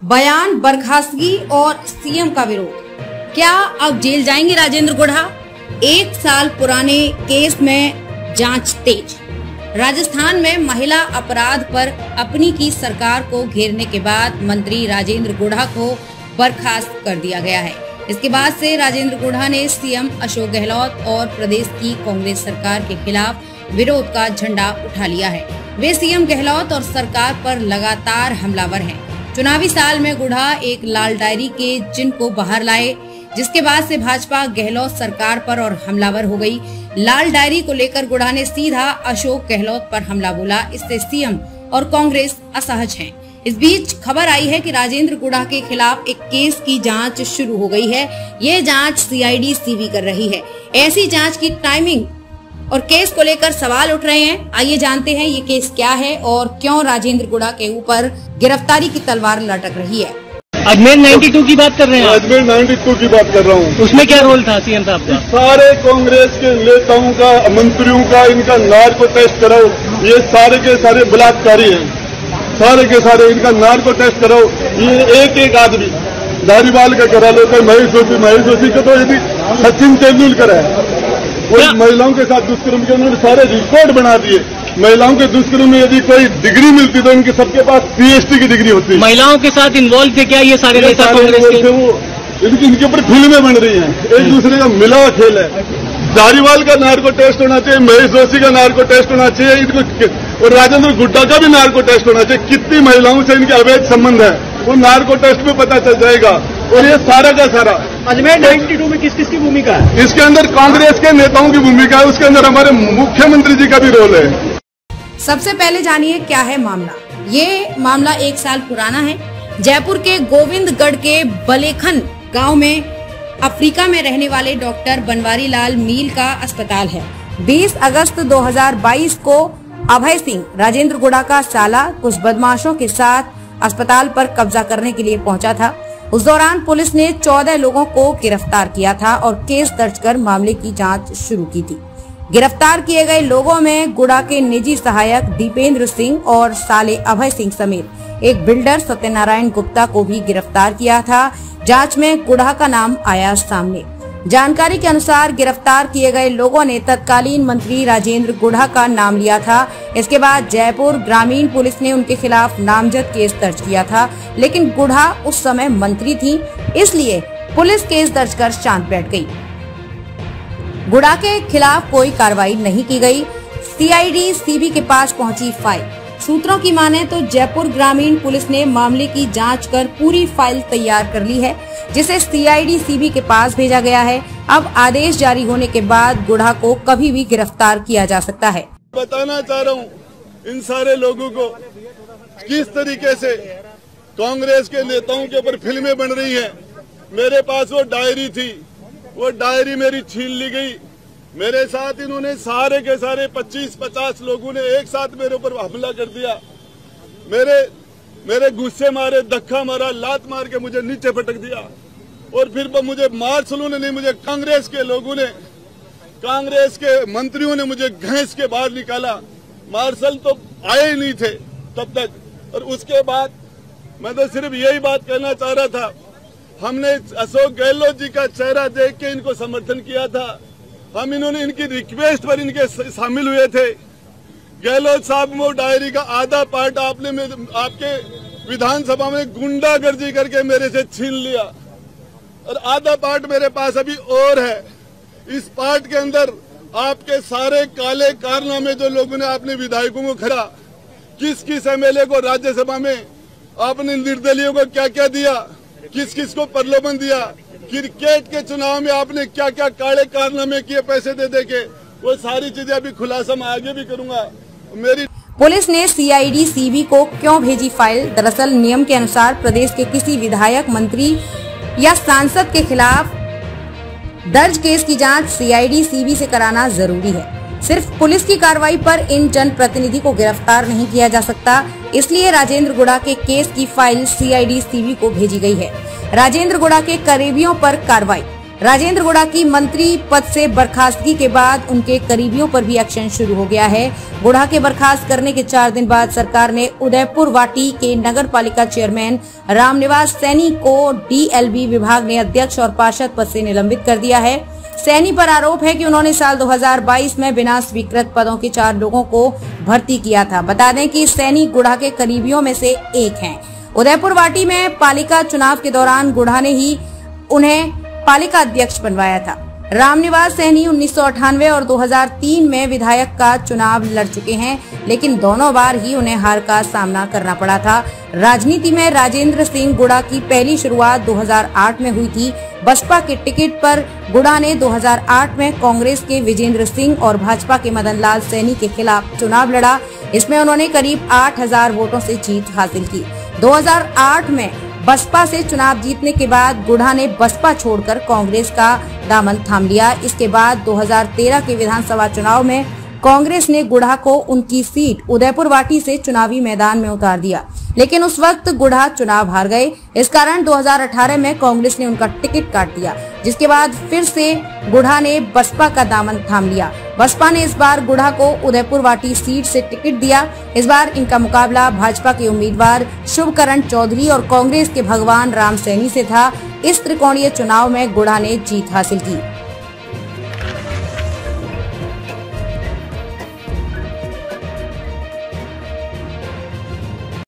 बयान, बर्खास्तगी और सीएम का विरोध। क्या अब जेल जाएंगे राजेंद्र गुढ़ा? 1 साल पुराने केस में जांच तेज। राजस्थान में महिला अपराध पर अपनी की सरकार को घेरने के बाद मंत्री राजेंद्र गुढ़ा को बर्खास्त कर दिया गया है। इसके बाद से राजेंद्र गुढ़ा ने सीएम अशोक गहलोत और प्रदेश की कांग्रेस सरकार के खिलाफ विरोध का झंडा उठा लिया है। वे सीएम गहलोत और सरकार पर लगातार हमलावर हैं। चुनावी साल में गुढ़ा एक लाल डायरी के चिन्ह को बाहर लाए, जिसके बाद से भाजपा गहलोत सरकार पर और हमलावर हो गई। लाल डायरी को लेकर गुढ़ा ने सीधा अशोक गहलोत पर हमला बोला। इससे सीएम और कांग्रेस असहज हैं। इस बीच खबर आई है कि राजेंद्र गुढ़ा के खिलाफ एक केस की जांच शुरू हो गई है। ये जांच सीआईडी सीबी कर रही है। ऐसी जांच की टाइमिंग और केस को लेकर सवाल उठ रहे हैं। आइए जानते हैं ये केस क्या है और क्यों राजेंद्र गुढ़ा के ऊपर गिरफ्तारी की तलवार लटक रही है। अजमेर 92 की बात कर रहे हैं? अजमेर 92 की बात कर रहा हूँ। उसमें क्या रोल था सीएम साहब का? सारे कांग्रेस के नेताओं का, मंत्रियों का, इनका नार्को टेस्ट कराओ। ये सारे के सारे बलात्कारी हैं, सारे के सारे इनका नार्को टेस्ट कराओ। ये एक आदमी धारीवाल का करा लो, कोई महेश जोशी का तो यदि सचिन तेंदुलकर है, कोई महिलाओं के साथ दुष्कर्म के उन्होंने सारे रिकॉर्ड बना दिए। महिलाओं के दुष्कर्म में यदि कोई डिग्री मिलती तो इनके सबके पास पीएचडी की डिग्री होती। महिलाओं के साथ इन्वॉल्व थे क्या ये सारे नेता कांग्रेस के? वो इनके ऊपर फिल्में बन रही हैं, एक दूसरे का मिला हुआ खेल है। धारीवाल का नार्को टेस्ट होना चाहिए, महेश जोशी का नार्को टेस्ट होना चाहिए, इनको और राजेंद्र गुढ़ा का भी नार्को टेस्ट होना चाहिए। कितनी महिलाओं से इनके अवैध संबंध है वो नार्को टेस्ट में पता चल जाएगा। और ये सारा का सारा अजमेर 92 में किस किस की भूमिका है? इसके अंदर कांग्रेस के नेताओं की भूमिका है, उसके अंदर हमारे मुख्यमंत्री जी का भी रोल है। सबसे पहले जानिए क्या है मामला। ये मामला 1 साल पुराना है। जयपुर के गोविंदगढ़ के बलेखन गांव में अफ्रीका में रहने वाले डॉक्टर बनवारी लाल मील का अस्पताल है। 20 अगस्त 2022 को अभय सिंह, राजेंद्र गुढ़ा का साला, कुछ बदमाशों के साथ अस्पताल पर कब्जा करने के लिए पहुंचा था। उस दौरान पुलिस ने 14 लोगों को गिरफ्तार किया था और केस दर्ज कर मामले की जांच शुरू की थी। गिरफ्तार किए गए लोगों में गुढ़ा के निजी सहायक दीपेंद्र सिंह और साले अभय सिंह समेत एक बिल्डर सत्यनारायण गुप्ता को भी गिरफ्तार किया था। जांच में गुढ़ा का नाम आया सामने। जानकारी के अनुसार गिरफ्तार किए गए लोगों ने तत्कालीन मंत्री राजेंद्र गुढ़ा का नाम लिया था। इसके बाद जयपुर ग्रामीण पुलिस ने उनके खिलाफ नामजद केस दर्ज किया था, लेकिन गुढ़ा उस समय मंत्री थी, इसलिए पुलिस केस दर्ज कर शांत बैठ गई। गुढ़ा के खिलाफ कोई कार्रवाई नहीं की गई। सीआईडी सीबी के पास पहुंची फाइल। सूत्रों की माने तो जयपुर ग्रामीण पुलिस ने मामले की जांच कर पूरी फाइल तैयार कर ली है, जिसे सीआईडी सीबी के पास भेजा गया है। अब आदेश जारी होने के बाद गुढ़ा को कभी भी गिरफ्तार किया जा सकता है। बताना चाह रहा हूँ इन सारे लोगों को किस तरीके से कांग्रेस के नेताओं के ऊपर फिल्में बन रही हैं। मेरे पास वो डायरी थी, वो डायरी मेरी छीन ली गई। मेरे साथ इन्होंने सारे के सारे 25-50 लोगों ने एक साथ मेरे ऊपर हमला कर दिया। मेरे गुस्से मारे, धक्का मारा, लात मार के मुझे नीचे पटक दिया। और फिर मुझे मार्शलों ने नहीं, मुझे कांग्रेस के लोगों ने, कांग्रेस के मंत्रियों ने मुझे घसीट के बाहर निकाला। मार्शल तो आए ही नहीं थे तब तक। और उसके बाद मैं तो सिर्फ यही बात कहना चाह रहा था, हमने अशोक गहलोत जी का चेहरा देख के इनको समर्थन किया था। इन्होंने इनकी रिक्वेस्ट पर इनके शामिल हुए थे। गहलोत साहब वो डायरी का आधा पार्ट आपने आपके विधानसभा में गुंडागर्दी करके मेरे से छीन लिया और आधा पार्ट मेरे पास अभी और है। इस पार्ट के अंदर आपके सारे काले कारनामे जो लोगों ने आपने विधायकों को खड़ा, किस एमएलए को राज्यसभा में आपने निर्दलीयों को क्या क्या दिया, किस को प्रलोभन दिया, क्रिकेट के चुनाव में आपने क्या क्या काले कारनामे किए पैसे दे के, वो सारी चीजें अभी खुलासा मैं आगे भी करूंगा। मेरी पुलिस ने सीआईडी सीबी को क्यों भेजी फाइल? दरअसल नियम के अनुसार प्रदेश के किसी विधायक, मंत्री या सांसद के खिलाफ दर्ज केस की जांच सीआईडी सीबी से कराना जरूरी है। सिर्फ पुलिस की कार्रवाई पर इन जनप्रतिनिधि को गिरफ्तार नहीं किया जा सकता, इसलिए राजेंद्र गुढ़ा के केस की फाइल सीआईडी सीबी को भेजी गई है। राजेंद्र गुढ़ा के करीबियों पर कार्रवाई। राजेंद्र गुढ़ा की मंत्री पद से बर्खास्तगी के बाद उनके करीबियों पर भी एक्शन शुरू हो गया है। गुढ़ा के बर्खास्त करने के 4 दिन बाद सरकार ने उदयपुर वाटी के नगर पालिका चेयरमैन रामनिवास सैनी को DLB विभाग ने अध्यक्ष और पार्षद पद से निलंबित कर दिया है। सैनी पर आरोप है कि उन्होंने साल 2022 में बिना स्वीकृत पदों के 4 लोगों को भर्ती किया था। बता दें कि सैनी गुढ़ा के करीबियों में से एक हैं। उदयपुर वाटी में पालिका चुनाव के दौरान गुढ़ा ने ही उन्हें पालिका अध्यक्ष बनवाया था। रामनिवास सैनी 1998 और 2003 में विधायक का चुनाव लड़ चुके हैं, लेकिन दोनों बार ही उन्हें हार का सामना करना पड़ा था। राजनीति में राजेंद्र सिंह गुढ़ा की पहली शुरुआत 2008 में हुई थी। बसपा के टिकट पर गुढ़ा ने 2008 में कांग्रेस के विजेंद्र सिंह और भाजपा के मदन लाल सैनी के खिलाफ चुनाव लड़ा। इसमें उन्होंने करीब 8000 वोटों से जीत हासिल की। 2008 में बसपा से चुनाव जीतने के बाद गुढ़ा ने बसपा छोड़कर कांग्रेस का दामन थाम लिया। इसके बाद 2013 के विधानसभा चुनाव में कांग्रेस ने गुढ़ा को उनकी सीट उदयपुर वाटी से चुनावी मैदान में उतार दिया, लेकिन उस वक्त गुढ़ा चुनाव हार गए। इस कारण 2018 में कांग्रेस ने उनका टिकट काट दिया, जिसके बाद फिर से गुढ़ा ने बसपा का दामन थाम लिया। बसपा ने इस बार गुढ़ा को उदयपुर वाटी सीट से टिकट दिया। इस बार इनका मुकाबला भाजपा के उम्मीदवार शुभकरण चौधरी और कांग्रेस के भगवान राम सैनी से था। इस त्रिकोणीय चुनाव में गुढ़ा ने जीत हासिल की।